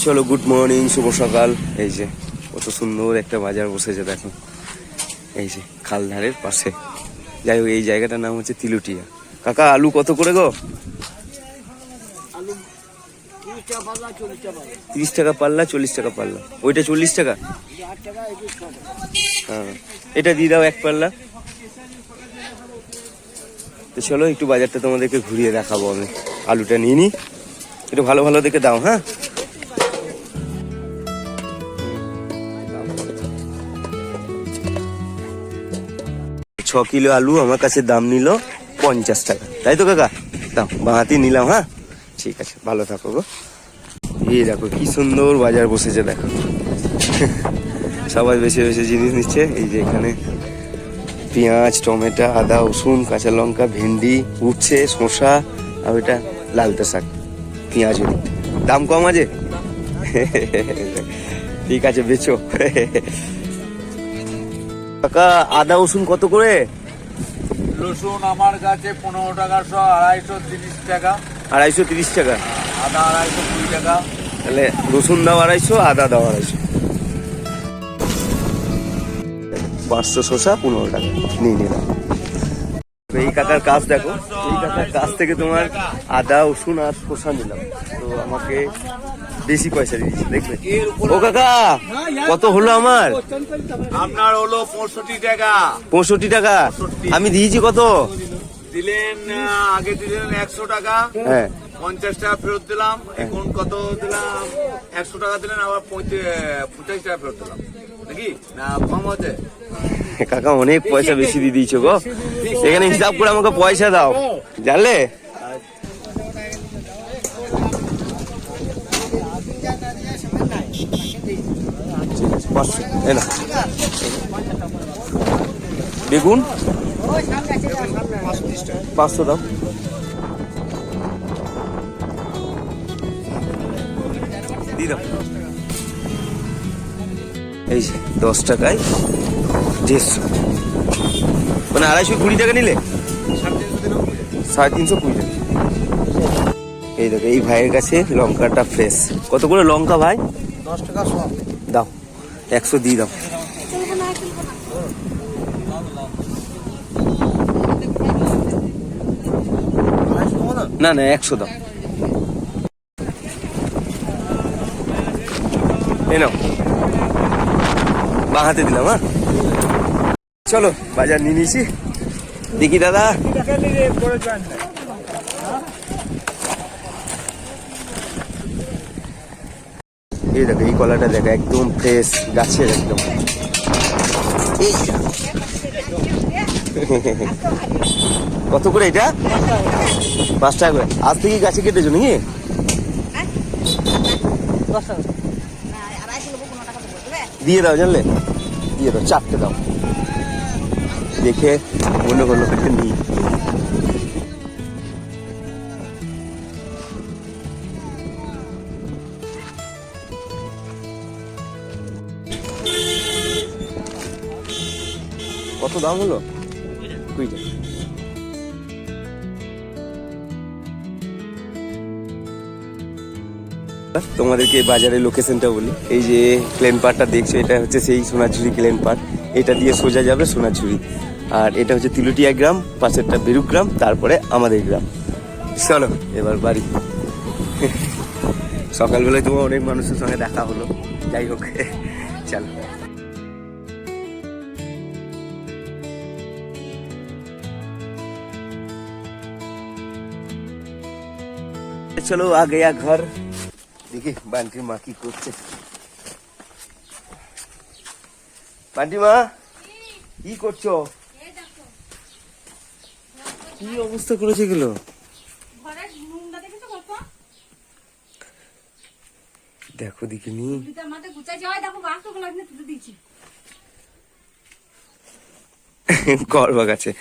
চলো, good morning, শুভ সকাল। এই যে কত সুন্দর একটা বাজার বসেছে দেখো, এই যে খালধারের পাশে। যাই হোক, এই জায়গাটার নাম হচ্ছে তিলুটিয়া। কাকা, আলু কত করে গো? 30 টাকা পাল্লা, 40 টাকা পাল্লা। ওইটা 40 টাকা? হ্যাঁ, এটা দিয়ে দাও 1 পাল্লা। তো চলো, একটু বাজারটা তোমাদেরকে ঘুরিয়ে দেখাবো। আমি আলুটা নিয়ে নিই, একটু ভালো ভালো দেখে দাও। হ্যাঁ, ছ কিলো আলু আমার কাছে দাম নিল 50 টাকা, তাই তো কাকা? দাও, বাঁহাতি নিলাম। হ্যাঁ, ঠিক আছে, ভালো থাকো গো। এই দেখো কি সুন্দর বাজার বসেছে দেখো। সবাই বেশি বেশি জিনিস নিচ্ছে। এই যে এখানে পেঁয়াজ, টমেটো, আদা, রসুন, কাঁচা লঙ্কা, ভেন্ডি উঠছে, শসা, আর ওইটা লালতা শাক, পেঁয়াজ। দাম কম আছে। ঠিক আছে, বেচো। কাকা, আদা রসুন কত করে? রসুন আমার কাছে 15 টাকা শ, 230 টাকা। 230 টাকা? আদা 220 টাকা। তাহলে রসুন দাও 250, আদা দাও 250। 500 শসা 15 টাকা নিয়ে নিলাম। এই কাকার কাজ দেখো, এই কাকার কাছ থেকে তোমার আদা, রসুন আর শসা নিলাম, তো আমাকে বেশি পয়সা দিয়েছে দেখবে। ও কাকা, কত হলো আমার? আপনার হলো 65 টাকা। 65 টাকা? আমি দিয়েছি কত? দিলেন, আগে দিলেন 100 টাকা। হ্যাঁ, 50 টাকা ফেরত দিলাম। এখন কত দিলাম? 100 টাকা দিলেন, আবার 50 টাকা ফেরত দিলাম। নাকি না কম হচ্ছে? কাকা অনেক পয়সা বেশি দিয়ে দিয়েছো গো। এখানে হিসাব করে আমাকে পয়সা দাও, জানলে? বেগুন 500 দাও। দিয়ে দাও। এই যে 10 টাকায় 150, মানে 220 টাকা নিলে 350 টাকা। এই দেখো, এই ভাইয়ের কাছে লঙ্কাটা ফ্রেশ। কত করে লঙ্কা ভাই? 10 টাকা সব দাও, 100 দিয়ে দাও। না না, 100 দাও। এই নাও, বাঁ হাতে দিলাম। হ্যাঁ, চলো বাজার নিয়ে নিয়েছি। দেখি দাদা, এই দেখো, এই কলাটা দেখো, একদম ফ্রেশ গাছের একদম। এই কত করে এটা? 5 টাকা করে? আজ থেকে গাছে কেটেছো নাকি? দিয়ে দাও, জানলে? দিয়ে দাও, 4টে দাও, দেখে মনে করলো নিই। কত দাম হলো? 20 টাকা। তোমাদেরকে বাজারের লোকেশনটা বলি। এই যে প্লেন পার্কটা দেখছো, এটা হচ্ছে সেই সোনাঝুরি প্লেন পার্ক। এটা দিয়ে সোজা যাবে সোনাঝুরি। আর এটা হচ্ছে তিলুটিয়া গ্রাম, পাশেরটা বেরুক গ্রাম, তারপরে আমাদের গ্রাম। চলো এবার বাড়ি। সকালবেলায় তোমার অনেক মানুষের সঙ্গে দেখা হলো, যাই হোক চলো। চলো आ गया घर। দেখি বান্টির মা কি করছে। বান্টি মা, কি করছো? কি অবস্থা করেছে এগুলো? দেখো দেখিনি, করবা গাছে।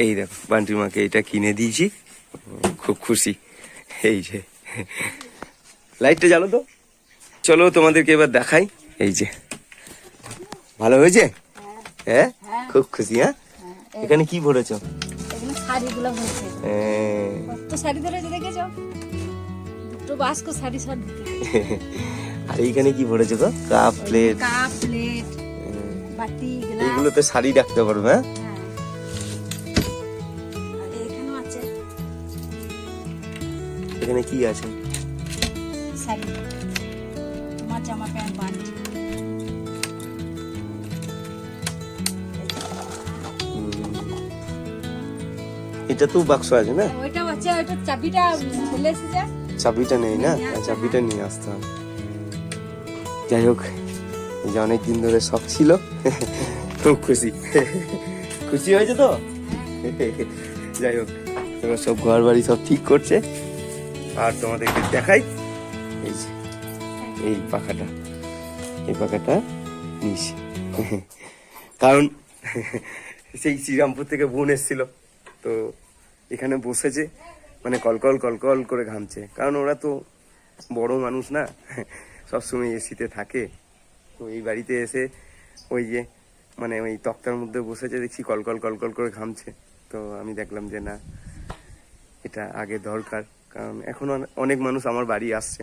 এই দেখো, বান্টির মাকে এটা কিনে দিয়েছি, খুব খুশি। এই যে লাইটটা জ্বালো তো। চলো তোমাদেরকে এবার দেখাই। এই যে ভালো হয়েছে? হ্যাঁ, খুব খুশি। হ্যাঁ, এখানে কি ভরেছ? দুটো বাস্ক শাড়ি সব দিতে আর এইখানে কি ভরেছো গো? কাপ প্লেট কাপ প্লেট বাটি গ্লাস এগুলো তো শাড়ি রাখতে পারবে। হ্যাঁ হ্যাঁ আর এখানেও আছে এখানে কি আছে? শাড়ি তোমার জামা প্যান্ট বান্টি এটা তো বাক্স আছে না? ওইটাও আছে ওইটা চাবিটা ফেলে এসেছে চাবিটা নেই না? চাবিটা নিয়ে আসতে হবে। যাই হোক এই যে অনেকদিন ধরে শখ ছিল, খুব খুশি। খুশি হয়েছে তো? যাই হোক এবার সব ঘর বাড়ি সব ঠিক করছে। আর তোমাদেরকে দেখাই এই যে এই পাখাটা, এই পাখাটা নিয়েছি কারণ সেই শ্রীরামপুর থেকে বোন এসেছিল, তো এখানে বসেছে, মানে কলকল কলকল করে ঘামছে, কারণ ওরা তো বড় মানুষ না, সবসময় এসিতে থাকে। তো এই বাড়িতে এসে ওই যে মানে ওই তক্তার মধ্যে বসেছে, দেখছি কলকল কলকল করে ঘামছে। তো আমি দেখলাম যে না, এটা আগে দরকার, কারণ এখন অনেক মানুষ আমার বাড়ি আসছে।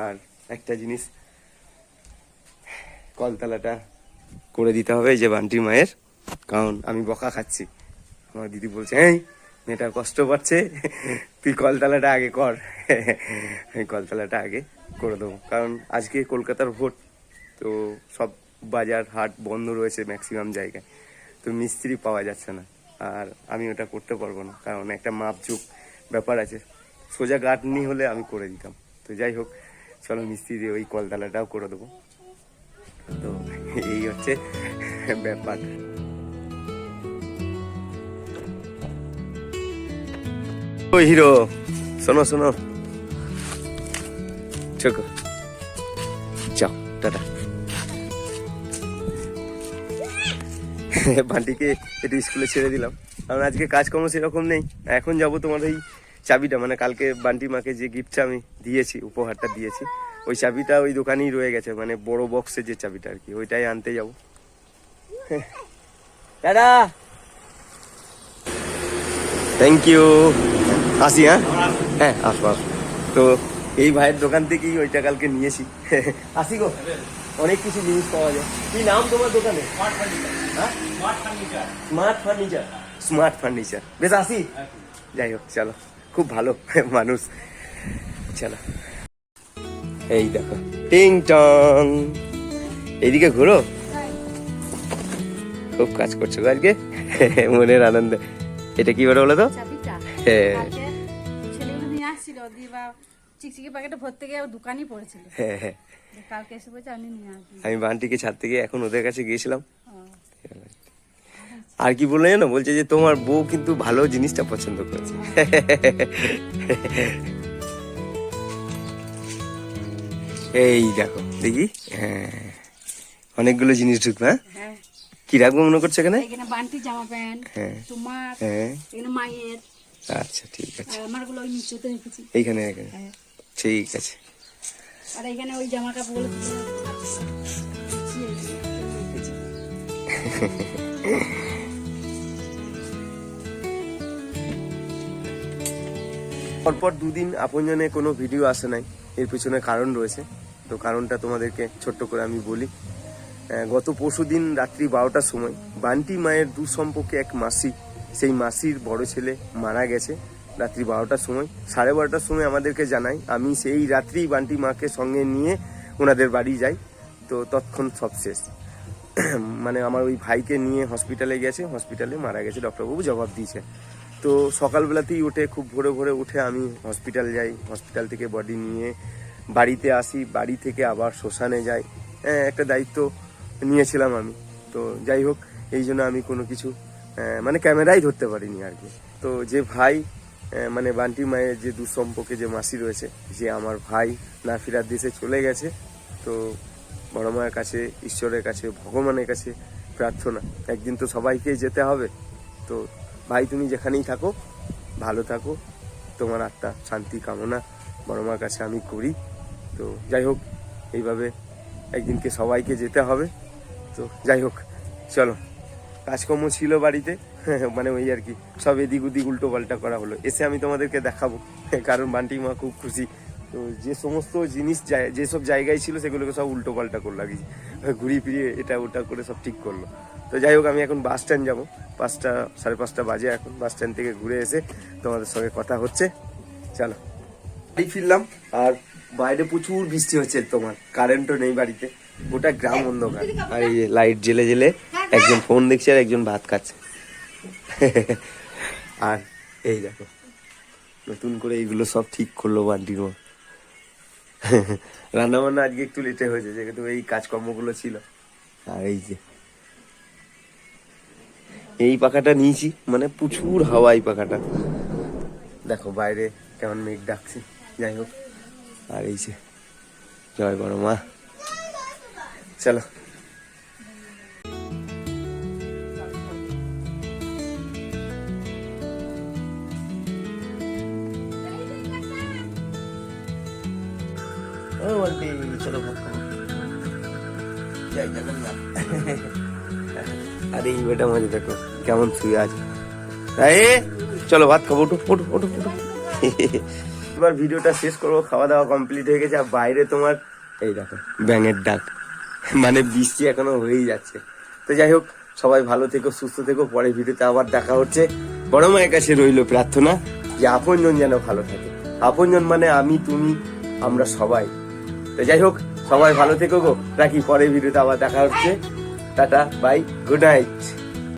আর একটা জিনিস, কলতলাটা করে দিতে হবে এই যে বান্টি মায়ের, কারণ আমি বকা খাচ্ছি। আমার দিদি বলছে এই মেয়েটা কষ্ট পাচ্ছে, তুই কলতলাটা আগে কর। এই কলতলাটা আগে করে দেবো, কারণ আজকে কলকাতার ভোট, তো সব বাজার হাট বন্ধ রয়েছে ম্যাক্সিমাম জায়গায়, তো মিস্ত্রি পাওয়া যাচ্ছে না। আর আমি ওটা করতে পারবো না, কারণ একটা মাপঝুপ ব্যাপার আছে, সোজা গাঁটনি হলে আমি করে দিতাম। তো যাই হোক চলো মিস্ত্রি দিয়ে ওই কলতলাটাও করে দেবো। তো এই হচ্ছে ব্যাপার। ও হিরো, শোনো শোনো, চোখো যাও টাটা। বান্টিকে একটু স্কুলে ছেড়ে দিলাম, কারণ আজকে কাজকর্ম সেরকম নেই। এখন যাব তোমার ওই চাবিটা, মানে কালকে বান্টি মাকে যে গিফটটা আমি দিয়েছি, উপহারটা দিয়েছি, ওই চাবিটা ওই দোকানেই রয়ে গেছে, মানে বড় বক্সের যে চাবিটা আর কি, ওইটাই আনতে যাবো। দাদা থ্যাংক ইউ, আসি। হ্যাঁ হ্যাঁ আসবো আসবো। তো এই ভাইয়ের দোকান থেকেই ওইটা কালকে নিয়েছি। আসি গো, অনেক কিছু জিনিস পাওয়া যায়। কি নাম তোমার দোকানে? Smart furniture. স্মার্ট ফার্নিচার, বেশ আসি। যাই হোক চলো, খুব ভালো মানুষ। চলো এই দেখো টিং টং, এইদিকে ঘুরো, খুব কাজ করছো গো আজকে, মনের আনন্দে। এটা কি বলে বলো তো? চাবিটা হ্যাঁ কালকে ছেলেগুলো নিয়ে আসছিল, দিয়ে বা চিকচিকি প্যাকেটে ভর্তি গিয়ে দোকানই পড়েছিল। হ্যাঁ হ্যাঁ, কালকে এসে বলছে আমি নিয়ে আসবি। আমি বান্টিকে ছাদ থেকে এখন ওদের কাছে গিয়েছিলাম। আর কি বললো জানো, বলছে যে তোমার বউ কিন্তু ভালো জিনিসটা পছন্দ করেছে। এই দেখো দেখি, হ্যাঁ অনেকগুলো জিনিস ঢুকবে। হ্যাঁ হ্যাঁ কি রাখবো মনে করছো এখানে? এখানে বান্টি জামা প্যান্ট হ্যাঁ তোমার, হ্যাঁ এখানে মায়ের, আচ্ছা ঠিক আছে, আর আমারগুলো ওই নিচেতে রেখেছি। এইখানে এখানে হ্যাঁ ঠিক আছে। আর এখানে ওই জামা কাপড়গুলো পরপর দুদিন আপনজনে কোনো ভিডিও আসে নাই, এর পিছনে কারণ রয়েছে। তো কারণটা তোমাদেরকে ছোট্ট করে আমি বলি। গত পরশুদিন রাত্রি 12টার সময় বান্টি মায়ের দুঃসম্পর্কে এক মাসি, সেই মাসির বড় ছেলে মারা গেছে রাত্রি 12টার সময়। 12:30টার সময় আমাদেরকে জানায়, আমি সেই রাত্রি বান্টি মাকে সঙ্গে নিয়ে ওনাদের বাড়ি যাই। তো তৎক্ষণ সব শেষ। মানে আমার ওই ভাইকে নিয়ে হসপিটালে গেছে, হসপিটালে মারা গেছে, ডক্টরবাবু জবাব দিয়েছে। তো সকালবেলাতেই উঠে, খুব ভোরে ভোরে উঠে আমি হসপিটাল যাই, হসপিটাল থেকে বডি নিয়ে বাড়িতে আসি, বাড়ি থেকে আবার শ্মশানে যাই। একটা দায়িত্ব নিয়েছিলাম আমি। তো যাই হোক, এই জন্য আমি কোনো কিছু মানে ক্যামেরাই ধরতে পারিনি আর কি। তো যে ভাই মানে বান্টি মায়ের যে দুঃসম্পর্কে যে মাসি রয়েছে, যে আমার ভাই না ফেরার দেশে চলে গেছে, তো বড় মায়ের কাছে, ঈশ্বরের কাছে, ভগবানের কাছে প্রার্থনা, একদিন তো সবাইকেই যেতে হবে। তো ভাই তুমি যেখানেই থাকো ভালো থাকো, তোমার আত্মা শান্তি কামনা বড় মার কাছে আমি করি। তো যাই হোক, এইভাবে একদিনকে সবাইকে যেতে হবে। তো যাই হোক চলো, কাজকর্ম ছিল বাড়িতে, মানে ওই আর কি, সব এদিক ওদিক উল্টো পাল্টা করা হলো, এসে আমি তোমাদেরকে দেখাবো, কারণ বান্টি মা খুব খুশি তো যে সমস্ত জিনিস যেসব জায়গায় ছিল সেগুলোকে সব উল্টো পাল্টা করে লাগিয়েছি, ঘুরিয়ে ফিরিয়ে এটা ওটা করে সব ঠিক করলো। তো যাই হোক, আমি এখন বাস স্ট্যান্ড যাবো, 5টা 5:30 বাজে এখন। বাস স্ট্যান্ড থেকে ঘুরে এসে তোমাদের সঙ্গে কথা হচ্ছে। চলো, বাড়ি ফিরলাম, আর বাইরে প্রচুর বৃষ্টি হচ্ছে, তোমার কারেন্টও নেই বাড়িতে, গোটা গ্রাম অন্ধকার। আর এই যে লাইট জেলে জেলে একজন ফোন দেখছে আর একজন ভাত খাচ্ছে। আর এই দেখো, নতুন করে এইগুলো সব ঠিক করলো বান্টির মা। রান্না বান্না আজকে একটু লেটে হয়েছে, যেহেতু এই কাজকর্মগুলো ছিল। আর এই যে এই পাখাটা নিয়েছি, মানে প্রচুর হাওয়া এই পাখাটা। দেখো বাইরে কেমন মেঘ ডাকছে। যাই হোক, আর এই যে জয় বড় মা। চলো, চলো ভাত খাবো। জয় জগন্নাথ। আরে এই বেটা মাঝে দেখো কেমন শুয়ে আছে। চলো ভাত খাবো, ওঠো ওঠো ওঠো ওঠো। এবার ভিডিওটা শেষ করবো, খাওয়া দাওয়া কমপ্লিট হয়ে গেছে। আর বাইরে তোমার এই দেখো ব্যাঙের ডাক, মানে বৃষ্টি এখনো হয়েই যাচ্ছে। তো যাই হোক, সবাই ভালো থেকো, সুস্থ থেকো। পরে ভিডিওতে আবার দেখা হচ্ছে। বড় মায়ের কাছে রইলো প্রার্থনা যে আপনজন যেন ভালো থাকে। আপনজন মানে আমি, তুমি, আমরা সবাই। তো যাই হোক, সবাই ভালো থেকো গো, রাখি। পরে ভিডিওতে আবার দেখা হচ্ছে। Tata, bye, good night.